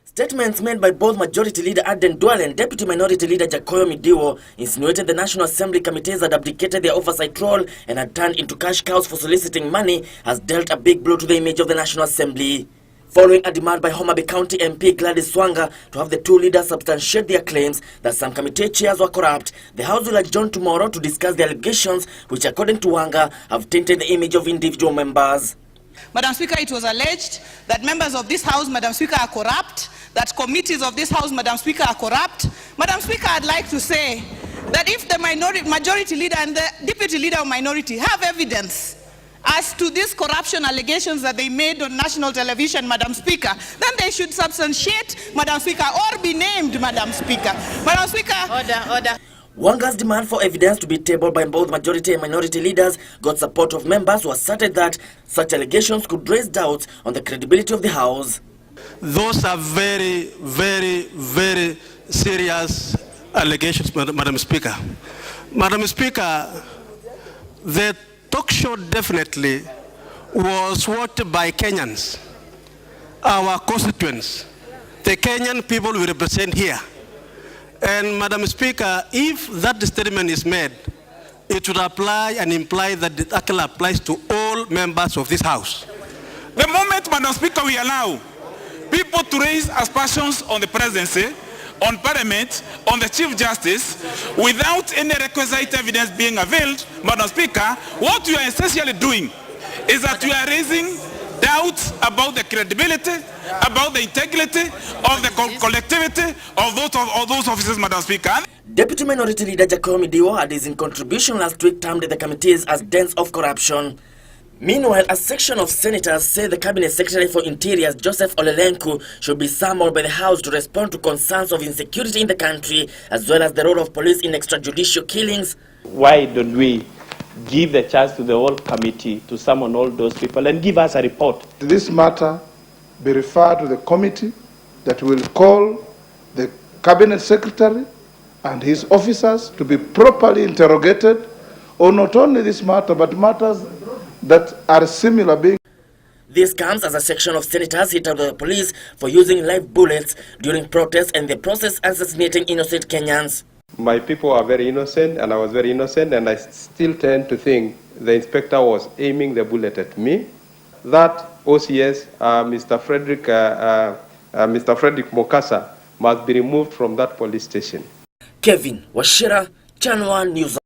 Statements made by both Majority Leader Aden Duale and Deputy Minority Leader Jacoyo Midiwo insinuated the National Assembly committees had abdicated their oversight role and had turned into cash cows for soliciting money, has dealt a big blow to the image of the National Assembly. Following a demand by Homa Bay County MP Gladys Swanga to have the two leaders substantiate their claims that some committee chairs were corrupt, the House will adjourn tomorrow to discuss the allegations which, according to Wanga, have tainted the image of individual members. Madam Speaker, it was alleged that members of this House, Madam Speaker, are corrupt, that committees of this House, Madam Speaker, are corrupt. Madam Speaker, I'd like to say that if the Majority Leader and the Deputy Leader of Minority have evidence as to these corruption allegations that they made on national television, Madam Speaker, then they should substantiate, Madam Speaker, or be named, Madam Speaker. Madam Speaker. Order. Wanga's demand for evidence to be tabled by both majority and minority leaders got support of members who asserted that such allegations could raise doubts on the credibility of the House. Those are very, very, very serious allegations, Madam Speaker. Madam Speaker, the talk show definitely was watched by Kenyans, our constituents, the Kenyan people we represent here. And Madam Speaker, if that statement is made, it would apply and imply that it actually applies to all members of this House. The moment, Madam Speaker, we allow people to raise aspersions on the presidency, on Parliament, on the Chief Justice, without any requisite evidence being availed, Madam Speaker, what you are essentially doing is that you are raising doubts about the credibility, about the integrity of the collectivity of those officers, Madam Speaker. Deputy Minority Leader Jacoyo Midiwo had his contribution last week termed the committees as dens of corruption. Meanwhile, a section of senators say the Cabinet Secretary for Interior, Joseph Olelenku, should be summoned by the House to respond to concerns of insecurity in the country, as well as the role of police in extrajudicial killings. Why don't we give the chance to the whole committee to summon all those people and give us a report? This matter be referred to the committee that will call the Cabinet Secretary and his officers to be properly interrogated on not only this matter, but matters that are similar being. This comes as a section of senators hit out the police for using live bullets during protests and the process assassinating innocent Kenyans. My people are very innocent, and I was very innocent, and I still tend to think the inspector was aiming the bullet at me. That OCS, Mr. Frederick Mokasa, must be removed from that police station. Kevin Washira, Channel One News.